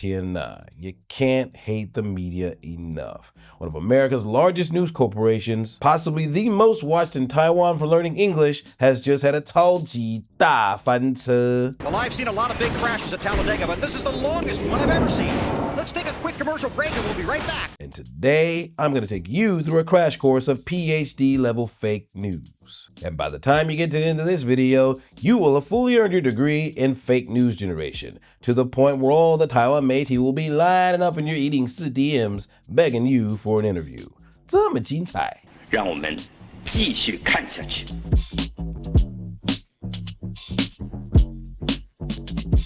You can't hate the media enough. One of America's largest news corporations, possibly the most watched in Taiwan for learning English, has just had a 超级大翻车. Well, I've seen a lot of big crashes at Talladega, but this is the longest one I've ever seen. Let's take a quick commercial break and we'll be right back. And today, I'm going to take you through a crash course of PhD level fake news. And by the time you get to the end of this video, you will have fully earned your degree in fake news generation, to the point where all the Taiwan Métis will be lining up in your eating DMs begging you for an interview. 这么精彩，让我们继续看下去。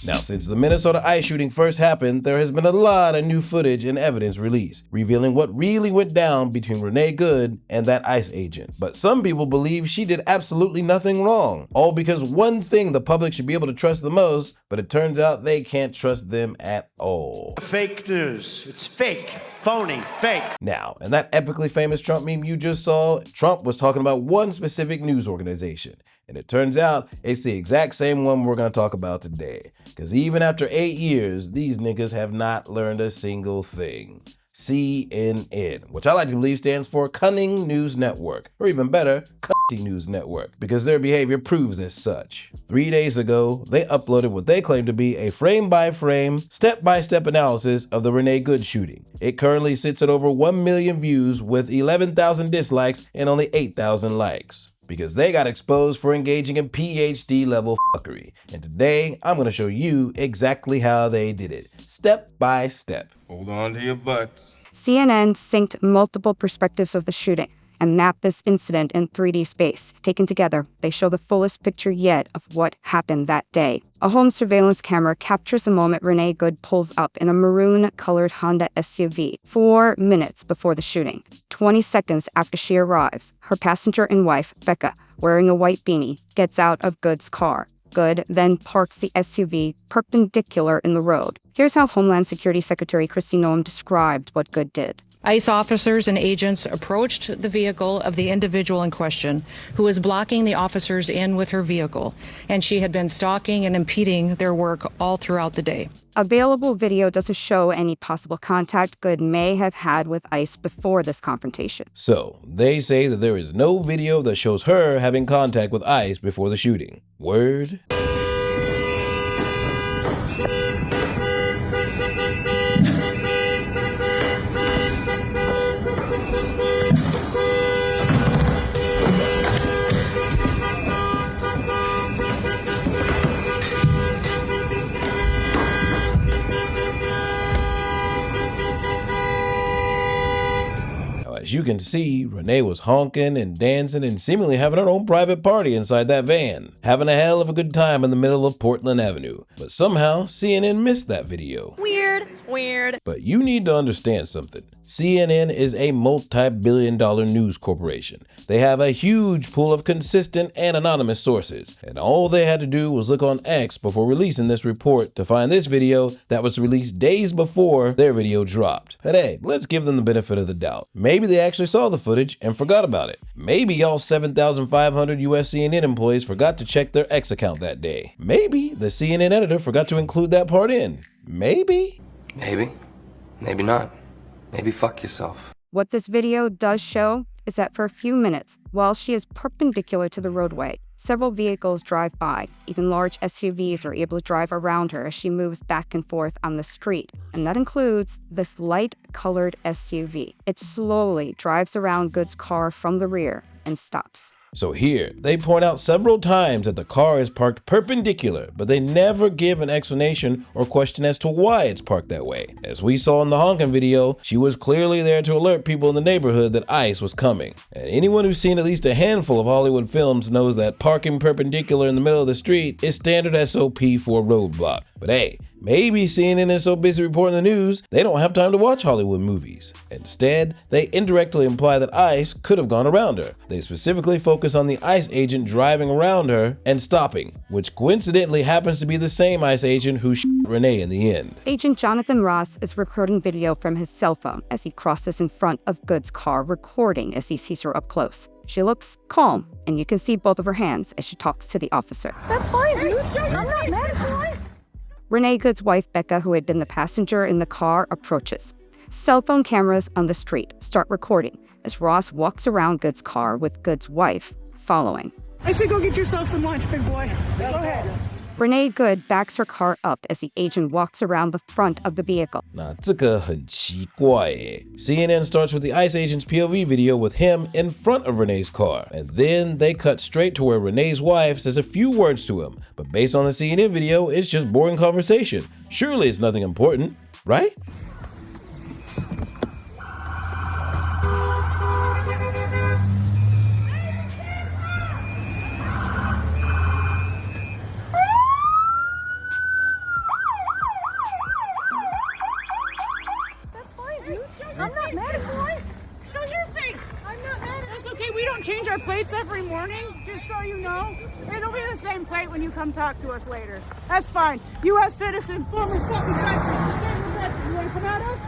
Now, since the Minnesota ICE shooting first happened, there has been a lot of new footage and evidence released, revealing what really went down between Renee Good and that ICE agent. But some people believe she did absolutely nothing wrong, all because one thing the public should be able to trust the most, but it turns out they can't trust them at all. Fake news. It's fake. Phony. Fake. Now, in that epically famous Trump meme you just saw, Trump was talking about one specific news organization. And it turns out it's the exact same one we're going to talk about today. Because even after 8 years, these niggas have not learned a single thing. CNN, which I like to believe stands for Cunning News Network, or even better, Cunty News Network, because their behavior proves as such. 3 days ago, they uploaded what they claim to be a frame-by-frame, step-by-step analysis of the Renee Good shooting. It currently sits at over 1 million views with 11,000 dislikes and only 8,000 likes. Because they got exposed for engaging in PhD level fuckery. And today, I'm gonna show you exactly how they did it, step by step. Hold on to your butts. CNN synced multiple perspectives of the shooting and mapped this incident in 3D space. Taken together, they show the fullest picture yet of what happened that day. A home surveillance camera captures the moment Renee Good pulls up in a maroon-colored Honda SUV 4 minutes before the shooting. 20 seconds after she arrives, her passenger and wife, Becca, wearing a white beanie, gets out of Good's car. Good then parks the SUV perpendicular in the road. Here's how Homeland Security Secretary Kristi Noem described what Good did. ICE officers and agents approached the vehicle of the individual in question, who was blocking the officers in with her vehicle, and she had been stalking and impeding their work all throughout the day. Available video doesn't show any possible contact Good may have had with ICE before this confrontation. So, they say that there is no video that shows her having contact with ICE before the shooting. Word? As you can see, Renee was honking and dancing and seemingly having her own private party inside that van, having a hell of a good time in the middle of Portland Avenue. But somehow, CNN missed that video. Weird. But you need to understand something. CNN is a multi-billion-dollar news corporation. They have a huge pool of consistent and anonymous sources, and all they had to do was look on X before releasing this report to find this video that was released days before their video dropped. But hey, let's give them the benefit of the doubt. Maybe they actually saw the footage and forgot about it. Maybe y'all 7,500 US CNN employees forgot to check their X account that day. Maybe the CNN editor forgot to include that part in. Maybe not. Maybe fuck yourself. What this video does show is that for a few minutes, while she is perpendicular to the roadway, several vehicles drive by. Even large SUVs are able to drive around her as she moves back and forth on the street. And that includes this light-colored SUV. It slowly drives around Good's car from the rear and stops. So here, they point out several times that the car is parked perpendicular, but they never give an explanation or question as to why it's parked that way. As we saw in the honking video, she was clearly there to alert people in the neighborhood that ICE was coming. And anyone who's seen at least a handful of Hollywood films knows that parking perpendicular in the middle of the street is standard SOP for a roadblock. But hey, maybe CNN is so busy reporting the news, they don't have time to watch Hollywood movies. Instead, they indirectly imply that ICE could have gone around her. They specifically focus on the ICE agent driving around her and stopping, which coincidentally happens to be the same ICE agent who shot Renee in the end. Agent Jonathan Ross is recording video from his cell phone as he crosses in front of Good's car, recording as he sees her up close. She looks calm, and you can see both of her hands as she talks to the officer. That's fine, dude. I'm not mad at you. Renee Good's wife, Becca, who had been the passenger in the car, approaches. Cell phone cameras on the street start recording as Ross walks around Good's car with Good's wife following. I said go get yourself some lunch, big boy. Go ahead. Renee Good backs her car up as the agent walks around the front of the vehicle. 那这个很奇怪耶。CNN starts with the ICE agent's POV video with him in front of Renee's car, and then they cut straight to where Renee's wife says a few words to him. But based on the CNN video, it's just boring conversation. Surely it's nothing important, right? I'm not mad at you. Show your face. I'm not mad at you. It's okay. We don't change our plates every morning, just so you know. It'll be the same plate when you come talk to us later. That's fine. U.S. citizen, former fucking country. You want to come at us?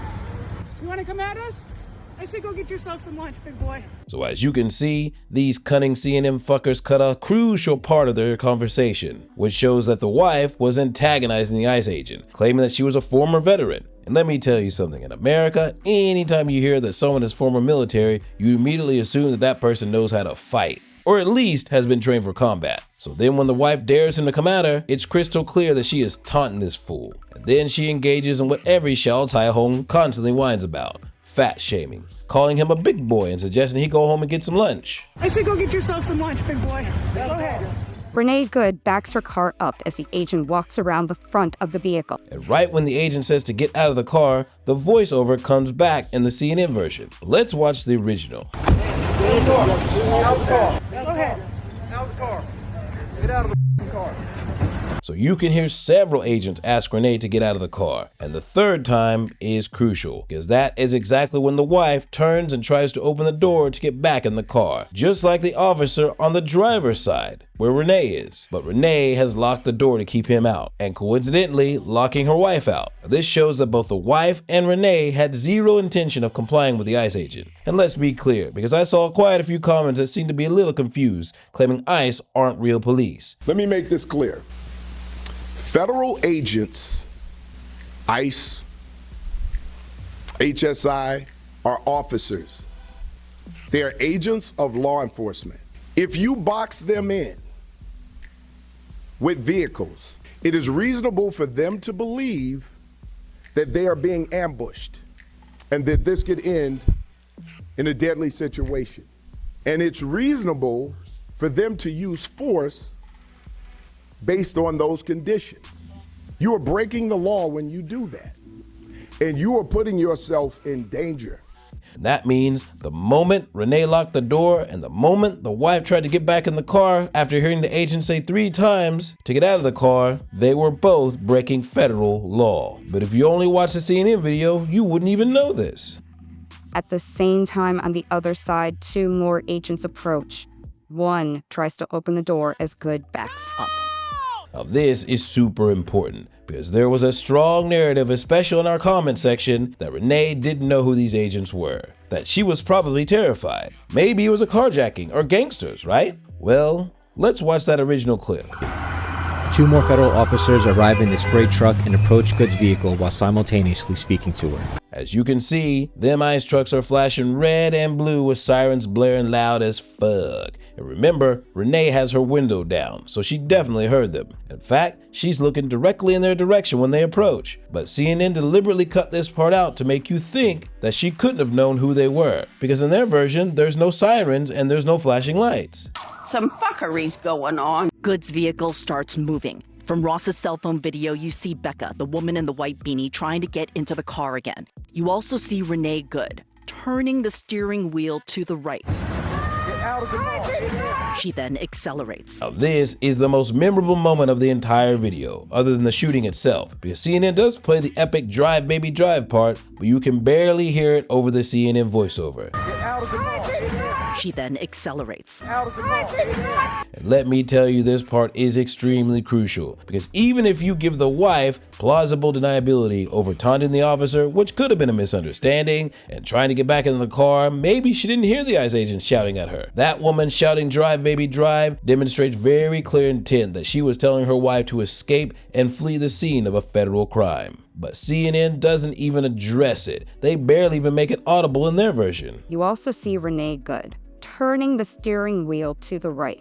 You want to come at us? I said go get yourself some lunch, big boy. So as you can see, these cunning CNN fuckers cut a crucial part of their conversation, which shows that the wife was antagonizing the ICE agent, claiming that she was a former veteran. And let me tell you something, in America, anytime you hear that someone is former military, you immediately assume that that person knows how to fight, or at least has been trained for combat. So then when the wife dares him to come at her, it's crystal clear that she is taunting this fool. And then she engages in what every Xiao Tai Hong constantly whines about, fat shaming, calling him a big boy and suggesting he go home and get some lunch. I said go get yourself some lunch, big boy. Go ahead. Renee Good backs her car up as the agent walks around the front of the vehicle. And right when the agent says to get out of the car, the voiceover comes back in the CNN version. Let's watch the original. Out of the car. Go ahead. Out of the car. Get out of the car. So you can hear several agents ask Renee to get out of the car. And the third time is crucial, because that is exactly when the wife turns and tries to open the door to get back in the car, just like the officer on the driver's side, where Renee is. But Renee has locked the door to keep him out, and coincidentally locking her wife out. This shows that both the wife and Renee had zero intention of complying with the ICE agent. And let's be clear, because I saw quite a few comments that seemed to be a little confused, claiming ICE aren't real police. Let me make this clear. Federal agents, ICE, HSI, are officers. They are agents of law enforcement. If you box them in with vehicles, it is reasonable for them to believe that they are being ambushed and that this could end in a deadly situation. And it's reasonable for them to use force based on those conditions. You are breaking the law when you do that, and you are putting yourself in danger. And that means the moment Renee locked the door and the moment the wife tried to get back in the car after hearing the agent say 3 times to get out of the car, they were both breaking federal law. But if you only watch the CNN video, you wouldn't even know this. At the same time, on the other side, 2 more agents approach. One tries to open the door as Good backs up. Now this is super important, because there was a strong narrative, especially in our comment section, that Renee didn't know who these agents were, that she was probably terrified. Maybe it was a carjacking or gangsters, right? Well, let's watch that original clip. 2 more federal officers arrive in this gray truck and approach Good's vehicle while simultaneously speaking to her. As you can see, them ICE trucks are flashing red and blue with sirens blaring loud as fuck. And remember, Renee has her window down, so she definitely heard them. In fact, she's looking directly in their direction when they approach. But CNN deliberately cut this part out to make you think that she couldn't have known who they were, because in their version, there's no sirens and there's no flashing lights. Some fuckery's going on. Good's vehicle starts moving. From Ross's cell phone video, you see Becca, the woman in the white beanie, trying to get into the car again. You also see Renee Good turning the steering wheel to the right. Get out of the car. She then accelerates. Now this is the most memorable moment of the entire video, other than the shooting itself, because CNN does play the epic drive baby drive part, but you can barely hear it over the CNN voiceover. Get out of the car. She then accelerates. And let me tell you, this part is extremely crucial, because even if you give the wife plausible deniability over taunting the officer, which could have been a misunderstanding, and trying to get back in the car, maybe she didn't hear the ICE agent shouting at her. That woman shouting "drive baby drive" demonstrates very clear intent that she was telling her wife to escape and flee the scene of a federal crime. But CNN doesn't even address it. They barely even make it audible in their version. You also see Renee Good turning the steering wheel to the right.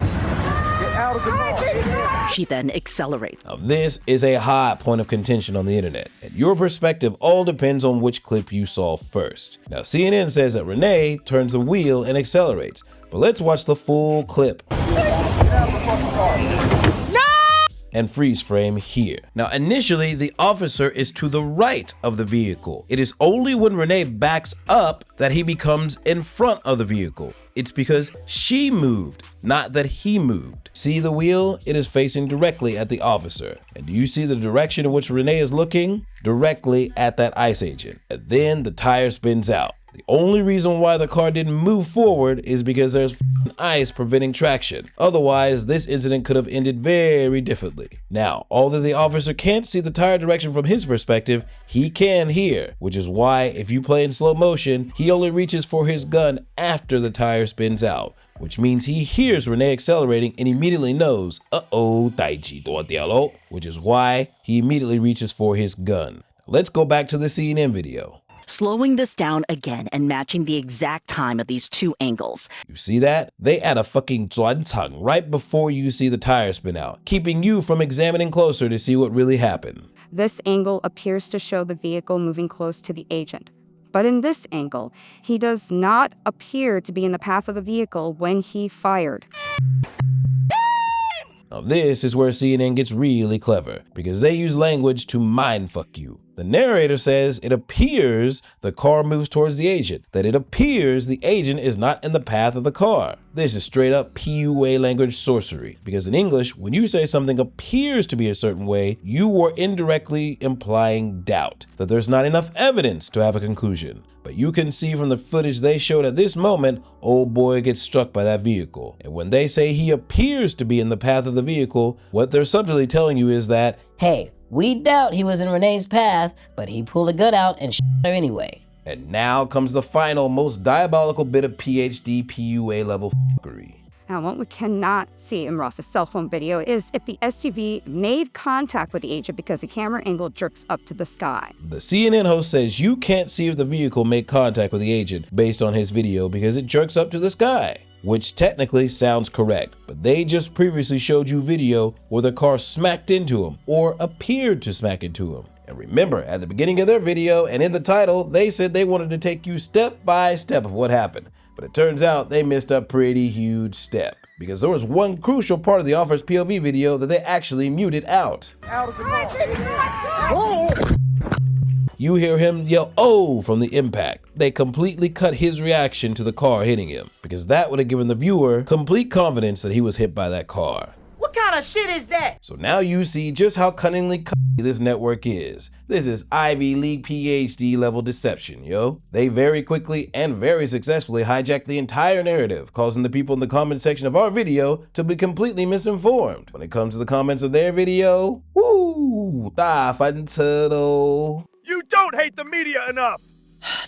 She then accelerates. Now, this is a hot point of contention on the internet, and your perspective all depends on which clip you saw first. Now, CNN says that Renee turns the wheel and accelerates, but let's watch the full clip. And freeze frame here. Now, initially, the officer is to the right of the vehicle. It is only when Renee backs up that he becomes in front of the vehicle. It's because she moved, not that he moved. See the wheel? It is facing directly at the officer. And do you see the direction in which Renee is looking? Directly at that ICE agent. And then the tire spins out. The only reason why the car didn't move forward is because there's ice preventing traction. Otherwise, this incident could have ended very differently. Now, although the officer can't see the tire direction from his perspective, he can here, which is why if you play in slow motion, he only reaches for his gun after the tire spins out, which means he hears Renee accelerating and immediately knows, uh-oh, Taichi do dialo, which is why he immediately reaches for his gun. Let's go back to the CNN video. Slowing this down again and matching the exact time of these two angles. You see that? They add a fucking 转场 right before you see the tire spin out, keeping you from examining closer to see what really happened. This angle appears to show the vehicle moving close to the agent. But in this angle, he does not appear to be in the path of the vehicle when he fired. Now this is where CNN gets really clever, because they use language to mindfuck you. The narrator says it appears the car moves towards the agent, that it appears the agent is not in the path of the car. This is straight up PUA language sorcery, because in English, when you say something appears to be a certain way, you are indirectly implying doubt, that there's not enough evidence to have a conclusion. But you can see from the footage they showed at this moment, old boy gets struck by that vehicle. And when they say he appears to be in the path of the vehicle, what they're subtly telling you is that, hey, we doubt he was in Renee's path, but he pulled a gun out and shot her anyway. And now comes the final, most diabolical bit of PhD PUA level fuckery. Now, what we cannot see in Ross's cell phone video is if the SUV made contact with the agent because the camera angle jerks up to the sky. The CNN host says you can't see if the vehicle made contact with the agent based on his video because it jerks up to the sky, which technically sounds correct, but they just previously showed you video where the car smacked into him or appeared to smack into him. And remember, at the beginning of their video and in the title, they said they wanted to take you step by step of what happened. But it turns out they missed a pretty huge step, because there was one crucial part of the officer's POV video that they actually muted out. You hear him yell, "Oh," from the impact. They completely cut his reaction to the car hitting him, because that would have given the viewer complete confidence that he was hit by that car. What kind of shit is that? So now you see just how cunningly this network is. This is Ivy League PhD level deception, yo. They very quickly and very successfully hijacked the entire narrative, causing the people in the comment section of our video to be completely misinformed. When it comes to the comments of their video, woo, da fan turtle. You don't hate the media enough!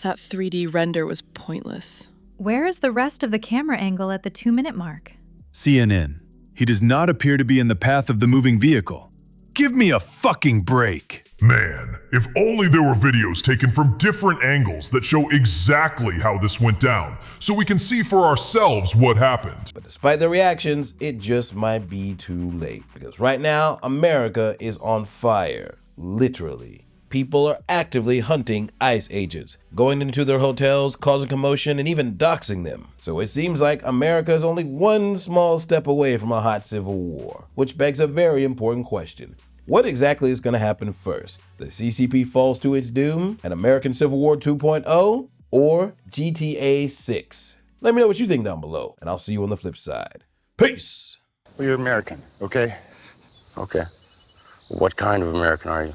That 3D render was pointless. Where is the rest of the camera angle at the 2-minute mark? CNN. He does not appear to be in the path of the moving vehicle. Give me a fucking break. Man, if only there were videos taken from different angles that show exactly how this went down, so we can see for ourselves what happened. But despite their reactions, it just might be too late. Because right now, America is on fire. Literally. People are actively hunting ICE agents, going into their hotels, causing commotion, and even doxing them. So it seems like America is only one small step away from a hot civil war, which begs a very important question. What exactly is going to happen first? The CCP falls to its doom, an American Civil War 2.0, or GTA 6? Let me know what you think down below, and I'll see you on the flip side. Peace! Well, you're American, okay? Okay. What kind of American are you?